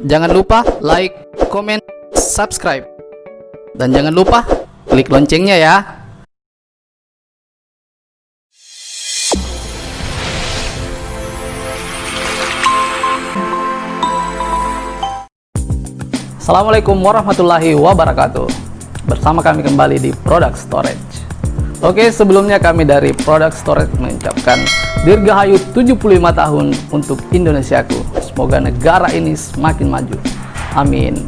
Jangan lupa like, komen, subscribe. Dan jangan lupa klik loncengnya ya. Assalamualaikum warahmatullahi wabarakatuh. Bersama kami kembali di Product Storage. Oke, sebelumnya kami dari Product Storage mengucapkan Dirgahayu 75 tahun untuk Indonesiaku. Semoga negara ini semakin maju. Amin.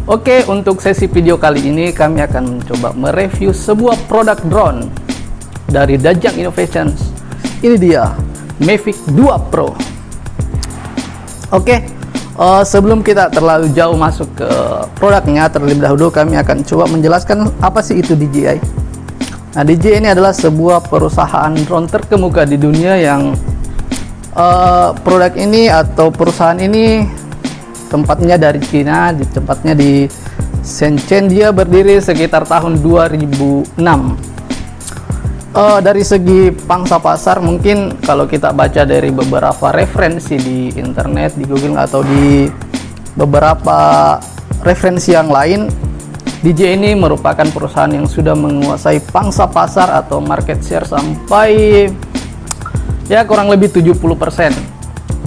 Oke, untuk sesi video kali ini kami akan mencoba mereview sebuah produk drone dari Dajang Innovations. Ini dia, Mavic 2 Pro. Oke, sebelum kita terlalu jauh masuk ke produknya, terlebih dahulu kami akan coba menjelaskan apa sih itu DJI. Nah, DJI ini adalah sebuah perusahaan drone terkemuka di dunia yang produk ini atau perusahaan ini tempatnya dari Cina, tempatnya di Shenzhen. Dia berdiri sekitar tahun 2006. Dari segi pangsa pasar, mungkin kalau kita baca dari beberapa referensi di internet, di Google atau di beberapa referensi yang lain, DJI ini merupakan perusahaan yang sudah menguasai pangsa pasar atau market share sampai ya kurang lebih 70%.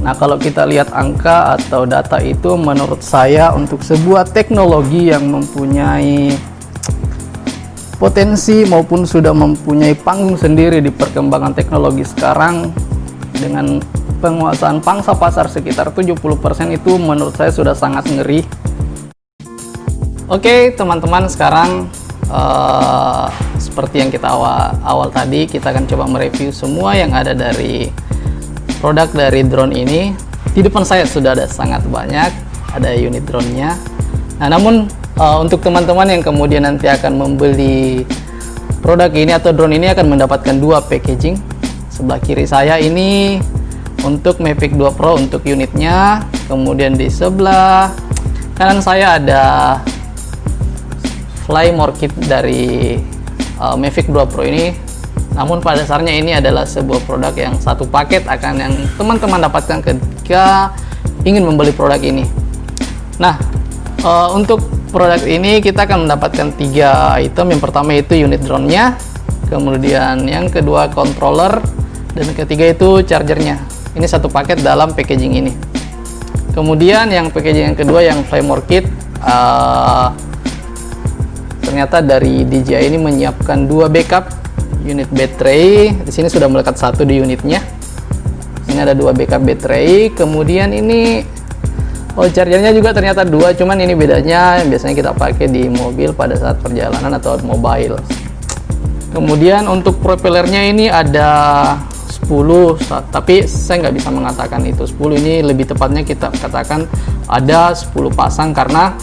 Nah, kalau kita lihat angka atau data itu, menurut saya untuk sebuah teknologi yang mempunyai potensi maupun sudah mempunyai panggung sendiri di perkembangan teknologi sekarang, dengan penguasaan pangsa pasar sekitar 70%, itu menurut saya sudah sangat ngeri. Oke teman-teman, sekarang seperti yang kita awal tadi, kita akan coba mereview semua yang ada dari produk dari drone ini. Di depan saya sudah ada sangat banyak, ada unit drone-nya. Nah, namun untuk teman-teman yang kemudian nanti akan membeli produk ini atau drone ini, akan mendapatkan dua packaging. Sebelah kiri saya ini untuk Mavic 2 Pro untuk unitnya, kemudian di sebelah kanan saya ada Flymore Kit dari Mavic 2 Pro ini. Namun pada dasarnya ini adalah sebuah produk yang satu paket akan yang teman-teman dapatkan ketika ingin membeli produk ini. Nah, untuk produk ini kita akan mendapatkan 3 item. Yang pertama itu unit drone-nya, kemudian yang kedua controller, dan ketiga itu chargernya. Ini satu paket dalam packaging ini. Kemudian yang packaging yang kedua, yang Flymore Kit, ternyata dari DJI ini menyiapkan 2 backup unit baterai. Di sini sudah melekat satu di unitnya. Ini ada 2 backup baterai. Kemudian ini chargernya juga ternyata 2, cuman ini bedanya biasanya kita pakai di mobil pada saat perjalanan atau mobile. Kemudian untuk propellernya ini ada 10, tapi saya nggak bisa mengatakan itu 10, ini lebih tepatnya kita katakan ada 10 pasang, karena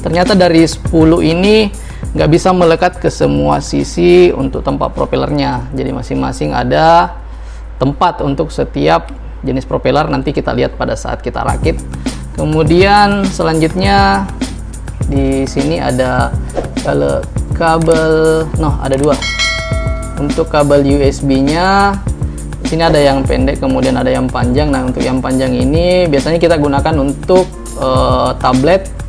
ternyata dari 10 ini nggak bisa melekat ke semua sisi untuk tempat propellernya. Jadi masing-masing ada tempat untuk setiap jenis propeller, nanti kita lihat pada saat kita rakit. Kemudian selanjutnya di sini ada kabel, ada 2 untuk kabel USB-nya. Di sini ada yang pendek, kemudian ada yang panjang. Nah, untuk yang panjang ini biasanya kita gunakan untuk tablet.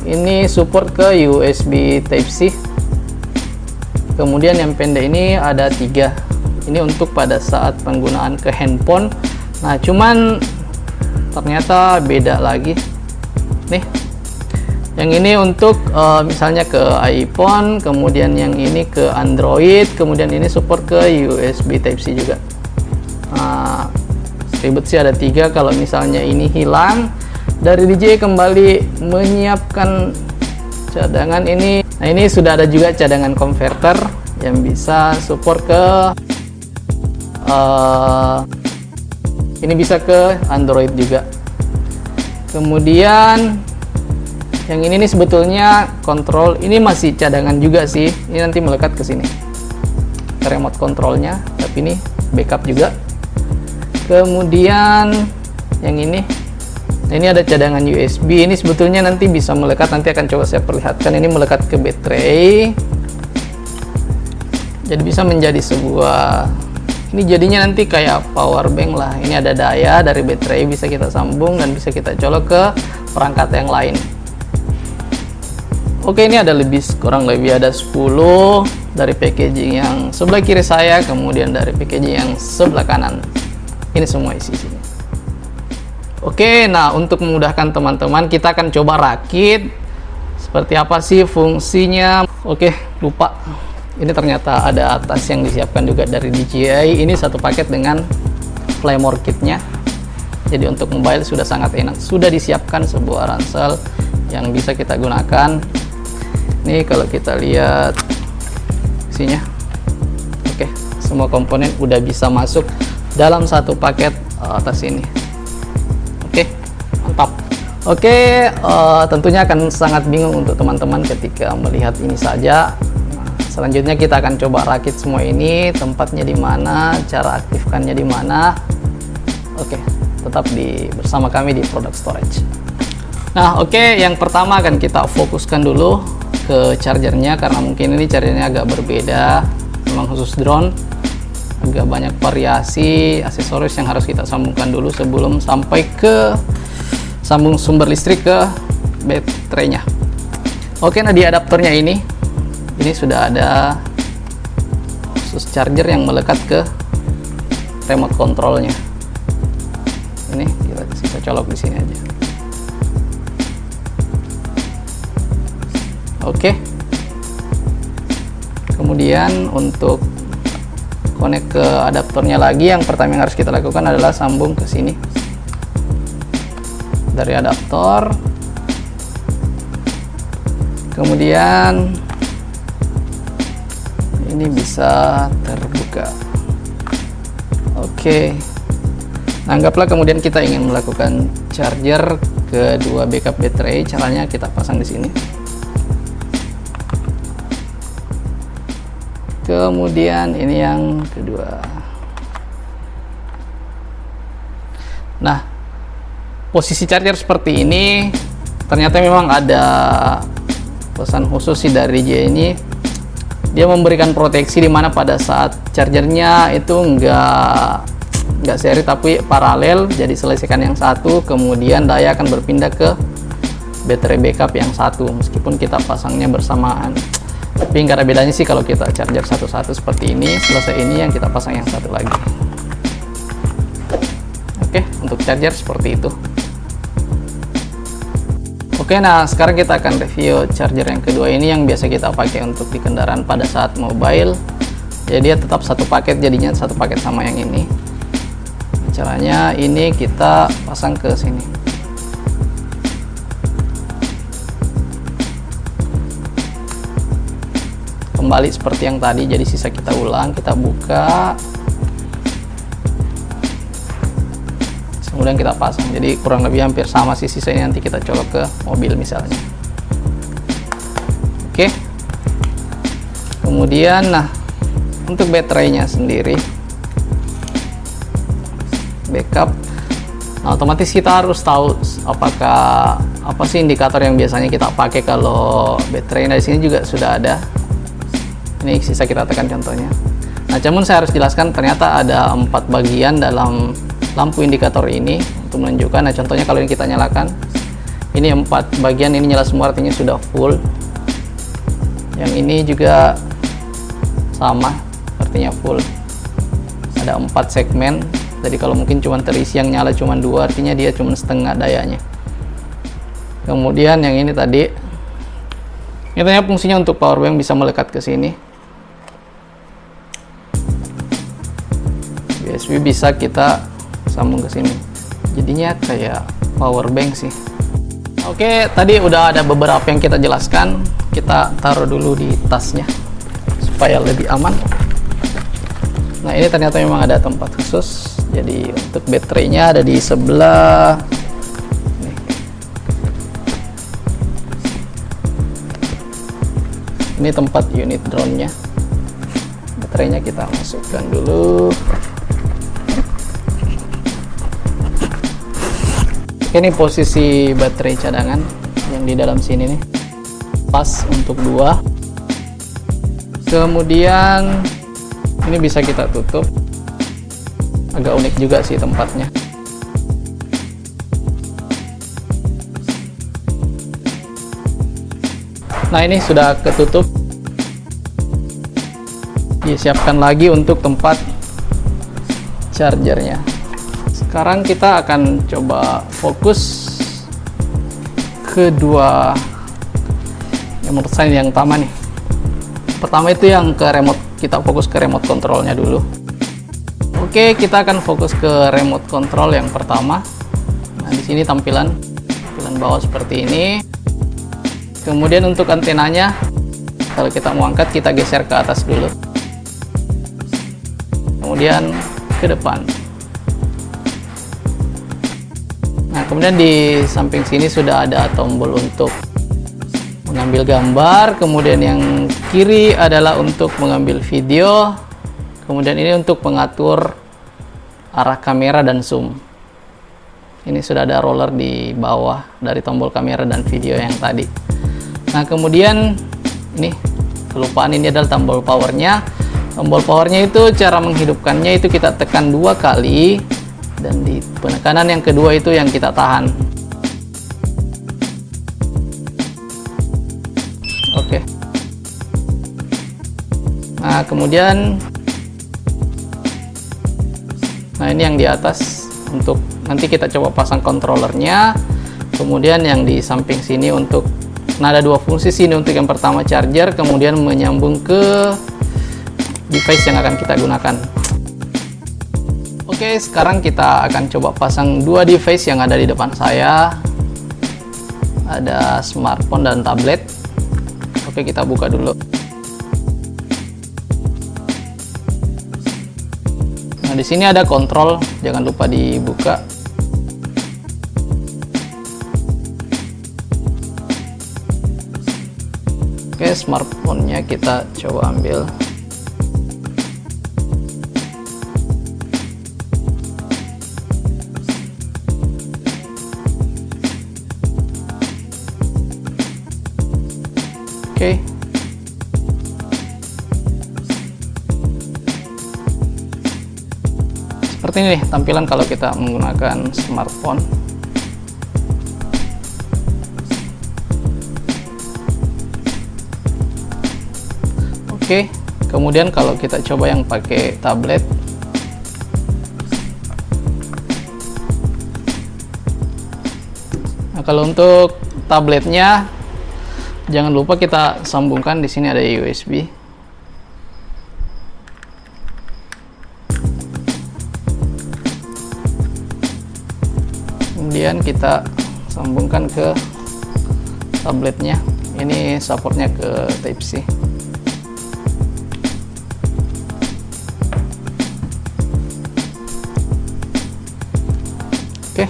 Ini support ke USB Type-C. Kemudian yang pendek ini ada 3. Ini untuk pada saat penggunaan ke handphone. Nah, cuman ternyata beda lagi nih. Yang ini untuk misalnya ke iPhone, kemudian yang ini ke Android, kemudian ini support ke USB Type-C juga. Nah, ribet sih, ada 3. Kalau misalnya ini hilang, dari DJI kembali menyiapkan cadangan ini. Nah, ini sudah ada juga cadangan converter yang bisa support ke ini bisa ke Android juga. Kemudian yang ini nih sebetulnya kontrol, ini masih cadangan juga sih. Ini nanti melekat ke sini ke remote controlnya, tapi ini backup juga. Kemudian yang ini, ini ada cadangan USB. Ini sebetulnya nanti bisa melekat, nanti akan coba saya perlihatkan. Ini melekat ke baterai, jadi bisa menjadi sebuah Ini jadinya nanti kayak power bank lah. Ini ada daya dari baterai, bisa kita sambung dan bisa kita colok ke perangkat yang lain. Oke, ini ada kurang lebih ada 10 dari packaging yang sebelah kiri saya, kemudian dari packaging yang sebelah kanan. Ini semua isinya. Oke, nah untuk memudahkan teman-teman, kita akan coba rakit seperti apa sih fungsinya. Oke, lupa. Ini ternyata ada tas yang disiapkan juga dari DJI. Ini satu paket dengan Playmore kitnya. Jadi untuk mobile sudah sangat enak. Sudah disiapkan sebuah ransel yang bisa kita gunakan. Ini kalau kita lihat isinya. Oke, semua komponen udah bisa masuk dalam satu paket tas ini. Oke, mantap. Oke, tentunya akan sangat bingung untuk teman-teman ketika melihat ini saja. Selanjutnya kita akan coba rakit semua ini, tempatnya di mana, cara aktifkannya di mana. Oke, tetap bersama kami di Product Storage. Nah, oke, yang pertama akan kita fokuskan dulu ke chargernya, karena mungkin ini chargernya agak berbeda. Memang khusus drone, agak banyak variasi aksesoris yang harus kita sambungkan dulu sebelum sampai ke sambung sumber listrik ke baterainya. Oke, nah di adaptornya ini sudah ada khusus charger yang melekat ke remote controlnya. Ini kita colok di sini aja. Oke. Kemudian untuk connect ke adaptornya lagi, yang pertama yang harus kita lakukan adalah sambung ke sini dari adaptor. Kemudian ini bisa terbuka. Oke. Nah, anggaplah kemudian kita ingin melakukan charger ke dua backup baterai. Caranya kita pasang di sini. Kemudian ini yang kedua. Nah, posisi charger seperti ini ternyata memang ada pesan khusus sih dari DJI ini. Dia memberikan proteksi di mana pada saat chargernya itu nggak seri tapi paralel, jadi selesaikan yang satu, kemudian daya akan berpindah ke baterai backup yang satu meskipun kita pasangnya bersamaan. Tapi nggak ada bedanya sih kalau kita charger satu-satu seperti ini. Selesai ini yang kita pasang yang satu lagi. Oke, untuk charger seperti itu. Oke, nah sekarang kita akan review charger yang kedua ini yang biasa kita pakai untuk di kendaraan pada saat mobile. Jadi dia tetap satu paket, jadinya satu paket sama yang ini. Caranya ini kita pasang ke sini. Kembali seperti yang tadi, jadi sisa kita ulang, kita buka. Kemudian kita pasang, jadi kurang lebih hampir sama sih sisa ini, nanti kita colok ke mobil misalnya. Oke, kemudian nah untuk baterainya sendiri backup, nah otomatis kita harus tahu apakah apa sih indikator yang biasanya kita pakai kalau baterai. Nah, di sini juga sudah ada, ini sisa kita tekan contohnya. Nah, namun saya harus jelaskan ternyata ada 4 bagian dalam lampu indikator ini untuk menunjukkan. Nah, contohnya kalau ini kita nyalakan, ini 4 bagian, ini nyala semua artinya sudah full. Yang ini juga sama, artinya full. Ada 4 segmen. Jadi kalau mungkin cuma terisi yang nyala cuma 2, artinya dia cuma setengah dayanya. Kemudian yang ini tadi, ini ternyata fungsinya untuk power bank, bisa melekat ke sini. USB bisa kita sambung ke sini, jadinya kayak power bank sih. Oke, tadi udah ada beberapa yang kita jelaskan, kita taruh dulu di tasnya supaya lebih aman. Nah, ini ternyata memang ada tempat khusus, jadi untuk baterainya ada di sebelah nih. Ini tempat unit drone-nya. Baterainya kita masukkan dulu. Ini posisi baterai cadangan yang di dalam sini nih, pas untuk 2. Kemudian ini bisa kita tutup. agak unik juga sih tempatnya. Nah, ini sudah ketutup. Disiapkan lagi untuk tempat chargernya. Sekarang kita akan coba fokus kedua yang menurut saya yang utama nih. Pertama itu yang ke remote, kita fokus ke remote controlnya dulu. Oke, kita akan fokus ke remote control yang pertama. Nah, di sini tampilan bawah seperti ini. Kemudian untuk antenanya, kalau kita mau angkat, kita geser ke atas dulu. Kemudian ke depan. Nah, kemudian di samping sini sudah ada tombol untuk mengambil gambar. Kemudian yang kiri adalah untuk mengambil video. Kemudian ini untuk mengatur arah kamera dan zoom. Ini sudah ada roller di bawah dari tombol kamera dan video yang tadi. Nah, kemudian ini kelupaan, ini adalah tombol powernya. Tombol powernya itu cara menghidupkannya itu kita tekan 2 kali, dan di penekanan yang kedua itu yang kita tahan. Oke. Nah, kemudian ini yang di atas untuk nanti kita coba pasang controllernya. Kemudian yang di samping sini untuk, nah ada 2 fungsi sini, untuk yang pertama charger, kemudian menyambung ke device yang akan kita gunakan. Oke, sekarang kita akan coba pasang 2 device yang ada di depan saya. Ada smartphone dan tablet. Oke, kita buka dulu. Nah, di sini ada kontrol, jangan lupa dibuka. Oke, smartphone-nya kita coba ambil. Oke. Seperti ini nih tampilan kalau kita menggunakan smartphone. Oke, kemudian kalau kita coba yang pakai tablet. Nah, kalau untuk tabletnya jangan lupa kita sambungkan, di sini ada USB. Kemudian kita sambungkan ke tabletnya. Ini supportnya ke Type-C. Oke.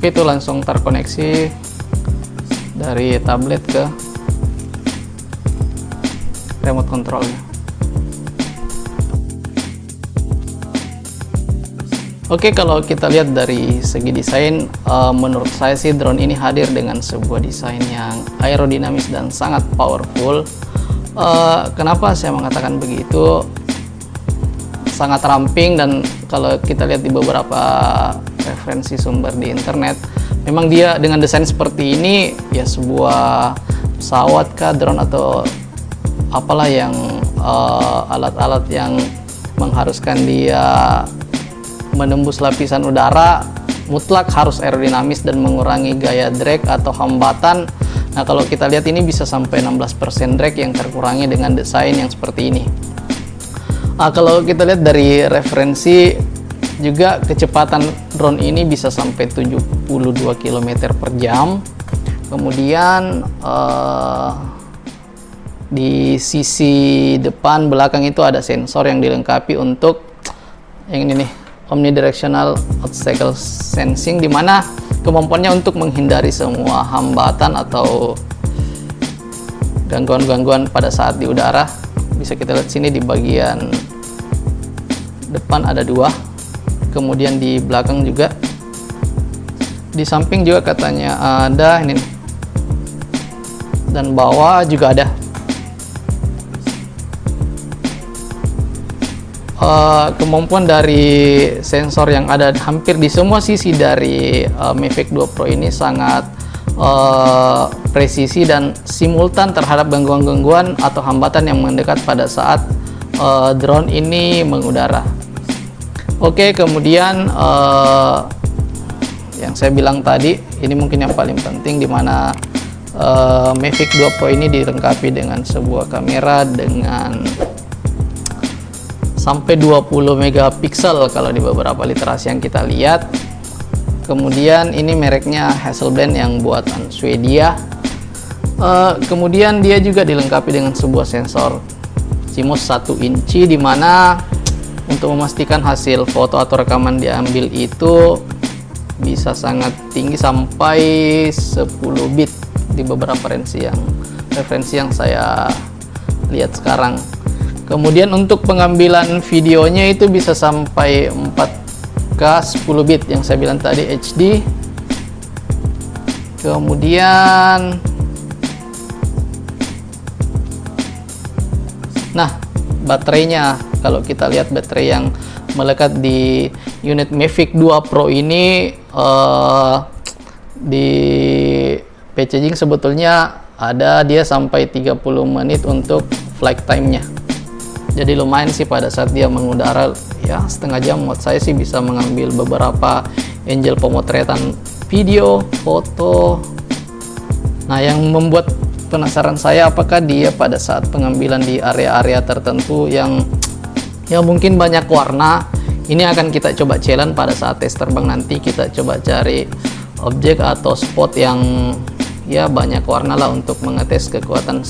Oke, itu langsung terkoneksi dari tablet ke remote controlnya. Oke, kalau kita lihat dari segi desain, menurut saya sih drone ini hadir dengan sebuah desain yang aerodinamis dan sangat powerful. Kenapa saya mengatakan begitu? Sangat ramping, dan kalau kita lihat di beberapa referensi sumber di internet, memang dia dengan desain seperti ini ya sebuah pesawat kah, drone atau apalah yang alat-alat yang mengharuskan dia menembus lapisan udara mutlak harus aerodinamis dan mengurangi gaya drag atau hambatan. Nah, kalau kita lihat ini bisa sampai 16% drag yang terkurangi dengan desain yang seperti ini. Kalau kita lihat dari referensi juga, kecepatan drone ini bisa sampai 72 km per jam. Kemudian di sisi depan belakang itu ada sensor yang dilengkapi untuk yang ini nih, omnidirectional obstacle sensing, dimana kemampuannya untuk menghindari semua hambatan atau gangguan-gangguan pada saat di udara. Bisa kita lihat sini di bagian depan ada 2, kemudian di belakang juga, di samping juga katanya ada ini nih. Dan bawah juga ada. Kemampuan dari sensor yang ada hampir di semua sisi dari Mavic 2 Pro ini sangat presisi dan simultan terhadap gangguan-gangguan atau hambatan yang mendekat pada saat drone ini mengudara. Oke, kemudian yang saya bilang tadi, ini mungkin yang paling penting, di mana Mavic 2 Pro ini dilengkapi dengan sebuah kamera dengan sampai 20 megapiksel kalau di beberapa literasi yang kita lihat. Kemudian ini mereknya Hasselblad yang buatan Swedia. Kemudian dia juga dilengkapi dengan sebuah sensor CMOS 1 inci, di mana untuk memastikan hasil foto atau rekaman diambil itu bisa sangat tinggi sampai 10 bit di beberapa referensi yang saya lihat sekarang. Kemudian untuk pengambilan videonya itu bisa sampai 4K 10 bit yang saya bilang tadi, HD. Kemudian nah, baterainya, kalau kita lihat baterai yang melekat di unit Mavic 2 Pro ini di packaging sebetulnya ada dia sampai 30 menit untuk flight time-nya. Jadi lumayan sih pada saat dia mengudara, ya setengah jam menurut saya sih bisa mengambil beberapa angle pemotretan video, foto. Nah, yang membuat penasaran saya, apakah dia pada saat pengambilan di area-area tertentu yang mungkin banyak warna, ini akan kita coba challenge pada saat tes terbang nanti. Kita coba cari objek atau spot yang ya banyak warna lah untuk mengetes kekuatan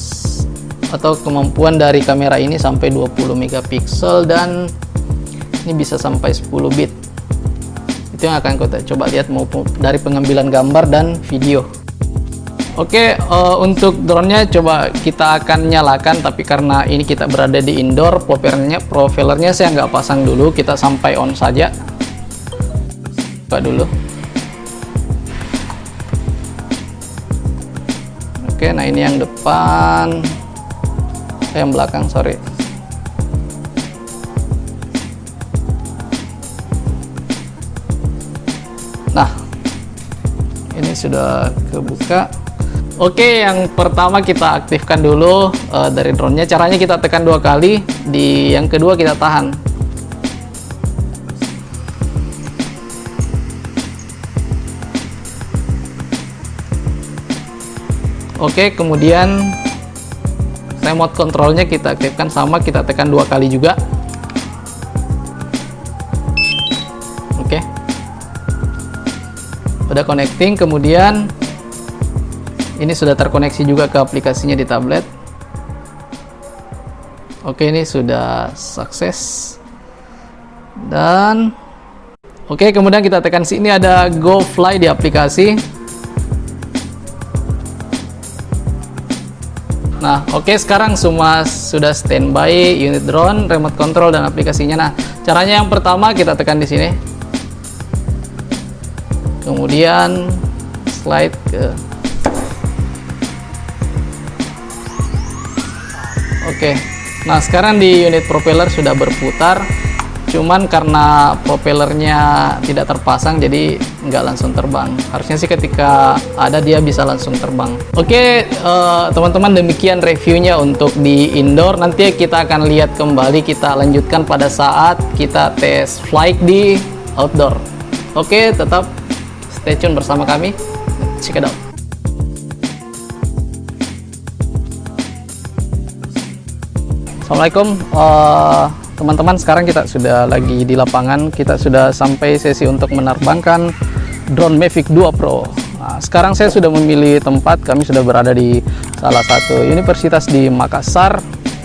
atau kemampuan dari kamera ini sampai 20 megapiksel dan ini bisa sampai 10 bit. Itu yang akan kita coba lihat maupun dari pengambilan gambar dan video. Oke, untuk drone-nya coba kita akan nyalakan, tapi karena ini kita berada di indoor, propellernya saya nggak pasang dulu, kita sampai on saja. Buka dulu. Oke, nah ini yang depan, yang belakang, sorry. Nah, ini sudah kebuka. Oke, yang pertama kita aktifkan dulu dari drone-nya. Caranya kita tekan 2 kali, di yang kedua kita tahan. Oke, kemudian remote controlnya kita aktifkan, sama kita tekan 2 kali juga. Oke, udah connecting. Kemudian ini sudah terkoneksi juga ke aplikasinya di tablet. Oke, ini sudah sukses. Dan oke, kemudian kita tekan sini ada Go Fly di aplikasi. Nah, oke, sekarang semua sudah standby, unit drone, remote control dan aplikasinya. Nah, caranya yang pertama kita tekan di sini. Kemudian slide ke. Oke. Nah, sekarang di unit propeller sudah berputar. Cuman karena propellernya tidak terpasang, jadi nggak langsung terbang. Harusnya sih ketika ada dia bisa langsung terbang. Oke, teman-teman, demikian reviewnya untuk di indoor. Nanti kita akan lihat kembali, kita lanjutkan pada saat kita tes flight di outdoor. Oke, tetap stay tune bersama kami. Check it out. Assalamualaikum teman-teman, sekarang kita sudah lagi di lapangan. Kita sudah sampai sesi untuk menerbangkan drone Mavic 2 Pro. Nah, sekarang saya sudah memilih tempat. Kami sudah berada di salah satu universitas di Makassar.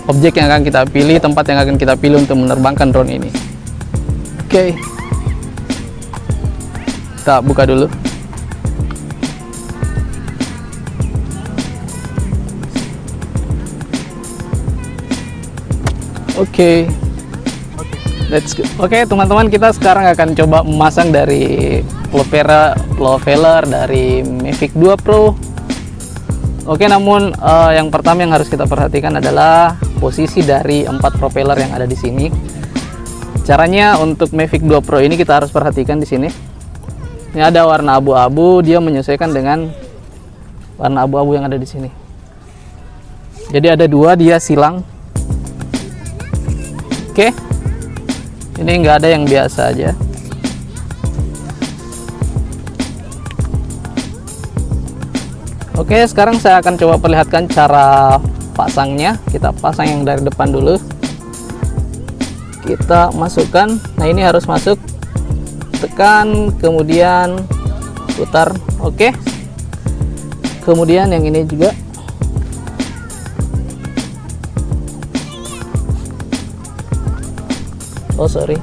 Objek yang akan kita pilih, tempat yang akan kita pilih untuk menerbangkan drone ini. Oke, kita buka dulu. Oke. Let's go. Oke, teman-teman, kita sekarang akan coba memasang dari propeller dari Mavic 2 Pro. Oke, namun yang pertama yang harus kita perhatikan adalah posisi dari 4 propeller yang ada di sini. Caranya untuk Mavic 2 Pro ini kita harus perhatikan di sini. Ini ada warna abu-abu, dia menyesuaikan dengan warna abu-abu yang ada di sini. Jadi ada 2, dia silang. Oke. Ini nggak ada yang biasa aja. Oke, sekarang saya akan coba perlihatkan cara pasangnya. Kita pasang yang dari depan dulu. Kita masukkan. Nah, ini harus masuk. Tekan, kemudian putar. Oke. Kemudian yang ini juga. Oh, sorry.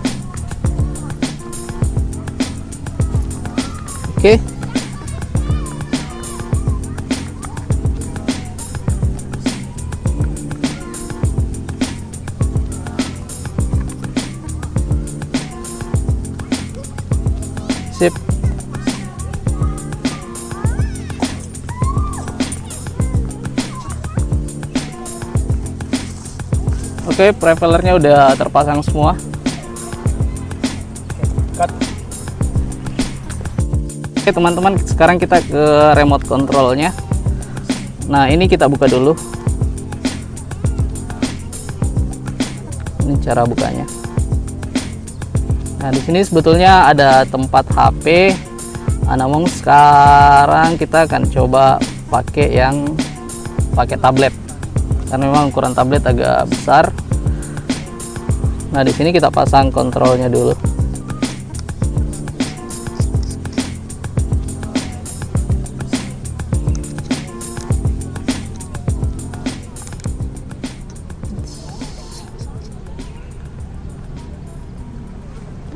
Oke. Sip. Oke, propellernya udah terpasang semua. Oke, teman-teman, sekarang kita ke remote controlnya. Nah, ini kita buka dulu. Ini cara bukanya. Nah, di sini sebetulnya ada tempat HP. Namun sekarang kita akan coba pakai tablet. Karena memang ukuran tablet agak besar. Nah, di sini kita pasang kontrolnya dulu.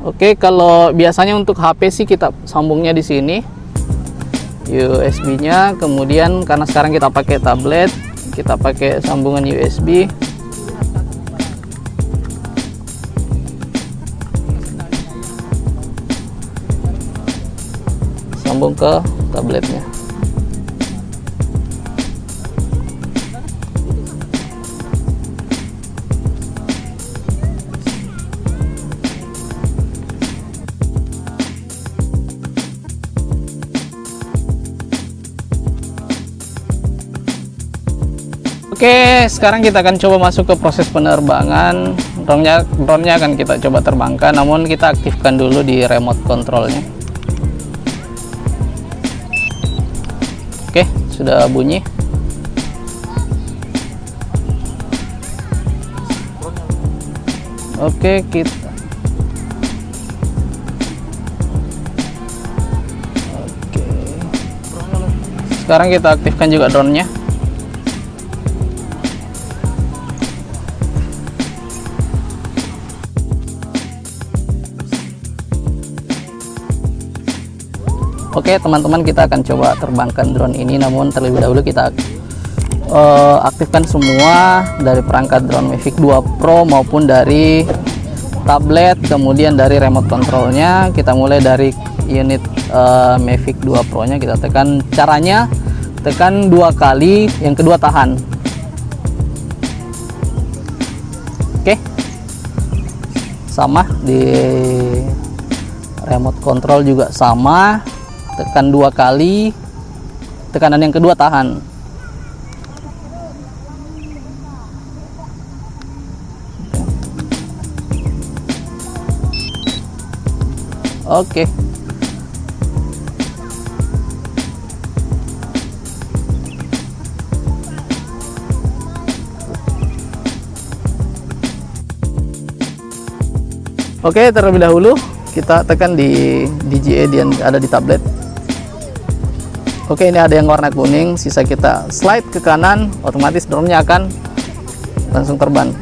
Oke, kalau biasanya untuk HP sih kita sambungnya di sini USB-nya, kemudian karena sekarang kita pakai tablet, kita pakai sambungan USB. Sambung ke tabletnya. Oke, sekarang kita akan coba masuk ke proses penerbangan. Drone-nya akan kita coba terbangkan, namun kita aktifkan dulu di remote controlnya. Oke, sudah bunyi. Oke, sekarang kita aktifkan juga drone-nya. Oke, teman-teman, kita akan coba terbangkan drone ini, namun terlebih dahulu kita aktifkan semua dari perangkat drone Mavic 2 Pro maupun dari tablet, kemudian dari remote controlnya. Kita mulai dari unit Mavic 2 Pro nya, kita tekan. Caranya tekan 2 kali, yang kedua tahan. Oke, sama di remote control juga sama. Tekan 2 kali, tekanan yang kedua tahan. Oke. Oke, terlebih dahulu kita tekan di DJI yang ada di tablet. Oke, ini ada yang warna kuning, sisa kita slide ke kanan, otomatis drone-nya akan langsung terbang.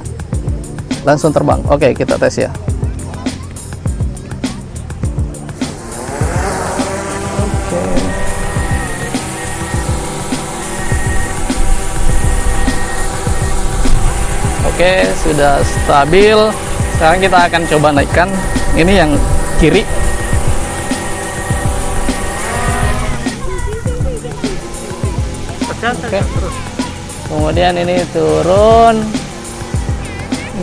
Oke, kita tes ya. Oke, sudah stabil. Sekarang kita akan coba naikkan. Ini yang kiri. Oke. Kemudian ini turun.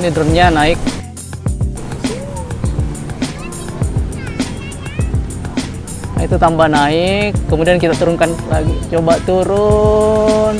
Ini drone-nya naik. Nah, itu tambah naik. Kemudian kita turunkan lagi. Coba turun.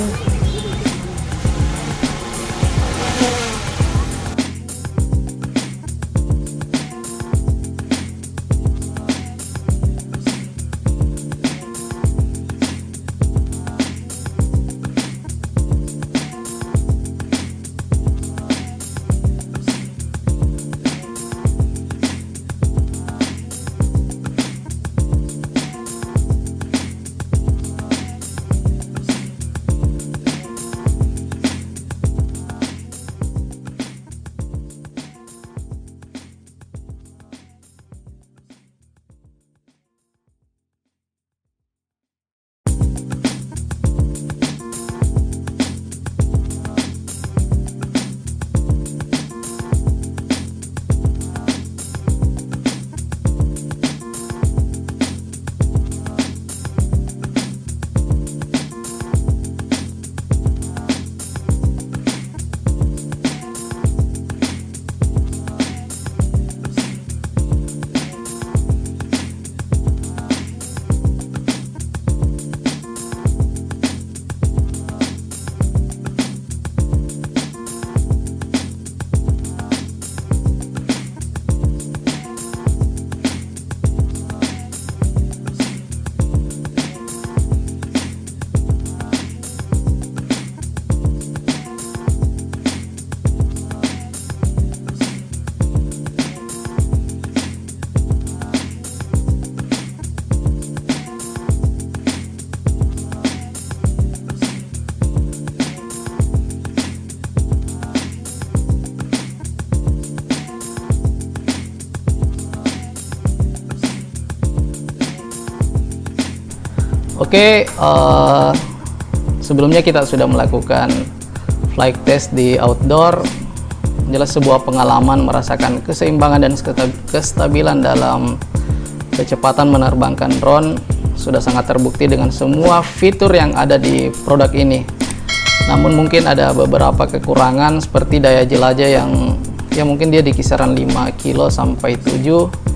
Oke, sebelumnya kita sudah melakukan flight test di outdoor. Jelas sebuah pengalaman merasakan keseimbangan dan kestabilan dalam kecepatan menerbangkan drone sudah sangat terbukti dengan semua fitur yang ada di produk ini. Namun mungkin ada beberapa kekurangan seperti daya jelajah yang mungkin dia di kisaran 5 kilo sampai 7.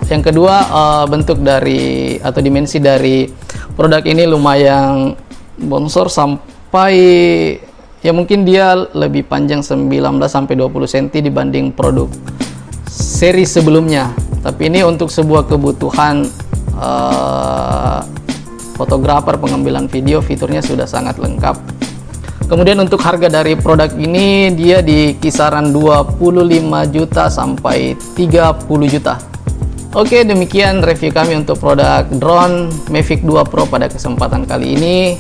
Yang kedua, bentuk dari atau dimensi dari produk ini lumayan bongsor sampai ya mungkin dia lebih panjang 19 sampai 20 cm dibanding produk seri sebelumnya. Tapi ini untuk sebuah kebutuhan fotografer pengambilan video, fiturnya sudah sangat lengkap. Kemudian untuk harga dari produk ini dia di kisaran 25 juta sampai 30 juta. Oke, demikian review kami untuk produk drone Mavic 2 Pro pada kesempatan kali ini.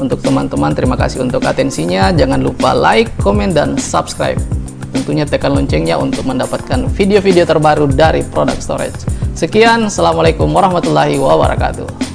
Untuk teman-teman, terima kasih untuk atensinya. Jangan lupa like, komen, dan subscribe. Tentunya tekan loncengnya untuk mendapatkan video-video terbaru dari Product Storage. Sekian, Assalamualaikum warahmatullahi wabarakatuh.